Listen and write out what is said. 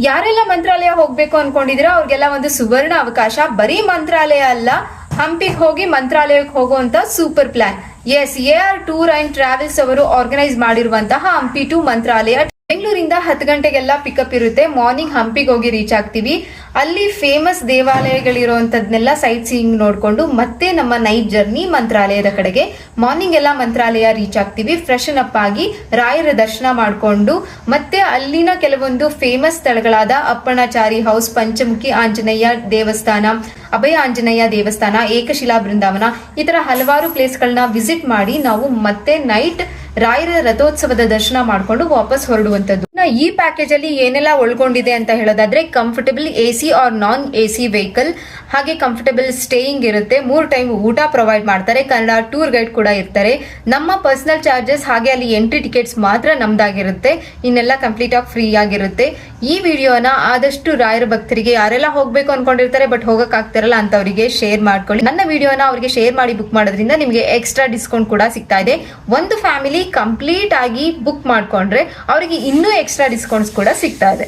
ಯಾರೆಲ್ಲ ಮಂತ್ರಾಲಯ ಹೋಗ್ಬೇಕು ಅನ್ಕೊಂಡಿದೀರೋ ಅವ್ರಿಗೆಲ್ಲ ಒಂದು ಸುವರ್ಣ ಅವಕಾಶ. ಬರೀ ಮಂತ್ರಾಲಯ ಅಲ್ಲ, ಹಂಪಿಗೆ ಹೋಗಿ ಮಂತ್ರಾಲಯಕ್ಕೆ ಹೋಗುವಂತ super plan. Yes, AR tour and travels ಅವರು ಆರ್ಗನೈಸ್ ಮಾಡಿರುವಂತಹ ಹಂಪಿ ಟು ಮಂತ್ರಾಲಯ. ಬೆಂಗಳೂರಿಂದ 10 ಗಂಟೆಗೆಲ್ಲ ಪಿಕಪ್ ಇರುತ್ತೆ. ಮಾರ್ನಿಂಗ್ ಹಂಪಿಗೆ ಹೋಗಿ ರೀಚ್ ಆಗ್ತೀವಿ. ಅಲ್ಲಿ ಫೇಮಸ್ ದೇವಾಲಯಗಳಿರುವಂತದ್ನೆಲ್ಲ ಸೈಟ್ ಸೀಯಿಂಗ್ ನೋಡ್ಕೊಂಡು ಮತ್ತೆ ನಮ್ಮ ನೈಟ್ ಜರ್ನಿ ಮಂತ್ರಾಲಯದ ಕಡೆಗೆ. ಮಾರ್ನಿಂಗ್ ಎಲ್ಲ ಮಂತ್ರಾಲಯ ರೀಚ್ ಆಗ್ತೀವಿ. ಫ್ರೆಶನ್ ಅಪ್ ಆಗಿ ರಾಯರ ದರ್ಶನ ಮಾಡಿಕೊಂಡು ಮತ್ತೆ ಅಲ್ಲಿನ ಕೆಲವೊಂದು ಫೇಮಸ್ ಸ್ಥಳಗಳಾದ ಅಪ್ಪಣಾಚಾರಿ ಹೌಸ್, ಪಂಚಮುಖಿ ಆಂಜನೇಯ ದೇವಸ್ಥಾನ, ಅಭಯ ಆಂಜನೇಯ ದೇವಸ್ಥಾನ, ಏಕಶಿಲಾ ಬೃಂದಾವನ, ಈ ತರ ಹಲವಾರು ಪ್ಲೇಸ್ಗಳನ್ನ ವಿಸಿಟ್ ಮಾಡಿ ನಾವು ಮತ್ತೆ ನೈಟ್ ರಾಯರ ರಥೋತ್ಸವದ ದರ್ಶನ ಮಾಡಿಕೊಂಡು ವಾಪಸ್ ಹೊರಡುವಂತದ್ದು. ಈ ಪ್ಯಾಕೇಜ್ ಅಲ್ಲಿ ಏನೆಲ್ಲ ಒಳಗೊಂಡಿದೆ ಅಂತ ಹೇಳೋದಾದ್ರೆ, ಕಂಫರ್ಟಬಲ್ AC ಆರ್ ನಾನ್ AC ವೆಹಿಕಲ್, ಹಾಗೆ ಕಂಫರ್ಟಬಲ್ ಸ್ಟೇಯಿಂಗ್ ಇರುತ್ತೆ. 3 ಟೈಮ್ ಊಟ ಪ್ರೊವೈಡ್ ಮಾಡ್ತಾರೆ. ಕನ್ನಡ ಟೂರ್ ಗೈಡ್ ಕೂಡ ಇರ್ತಾರೆ. ನಮ್ಮ ಪರ್ಸನಲ್ ಚಾರ್ಜಸ್ ಹಾಗೆ ಅಲ್ಲಿ ಎಂಟ್ರಿ ಟಿಕೆಟ್ಸ್ ಮಾತ್ರ ನಮ್ದಾಗಿರುತ್ತೆ. ಇನ್ನೆಲ್ಲ ಕಂಪ್ಲೀಟ್ ಆಗಿ ಫ್ರೀ ಆಗಿರುತ್ತೆ. ಈ ವಿಡಿಯೋನ ಆದಷ್ಟು ರಾಯರ ಭಕ್ತರಿಗೆ, ಯಾರೆಲ್ಲ ಹೋಗ್ಬೇಕು ಅನ್ಕೊಂಡಿರ್ತಾರೆ ಬಟ್ ಹೋಗಕ್ ಆಗ್ತಿರಲ್ಲ ಅಂತವರಿಗೆ ಶೇರ್ ಮಾಡ್ಕೊಳ್ಳಿ. ನನ್ನ ವಿಡಿಯೋನ ಅವರಿಗೆ ಶೇರ್ ಮಾಡಿ ಬುಕ್ ಮಾಡೋದ್ರಿಂದ ನಿಮಗೆ ಎಕ್ಸ್ಟ್ರಾ ಡಿಸ್ಕೌಂಟ್ ಕೂಡ ಸಿಗ್ತಾ ಇದೆ. ಒಂದು ಫ್ಯಾಮಿಲಿ ಕಂಪ್ಲೀಟ್ ಆಗಿ ಬುಕ್ ಮಾಡ್ಕೊಂಡ್ರೆ ಅವರಿಗೆ ಇನ್ನೂ ಎಕ್ಸ್ಟ್ರಾ ಡಿಸ್ಕೌಂಟ್ಸ್ ಕೂಡ ಸಿಗ್ತಾ ಇದೆ.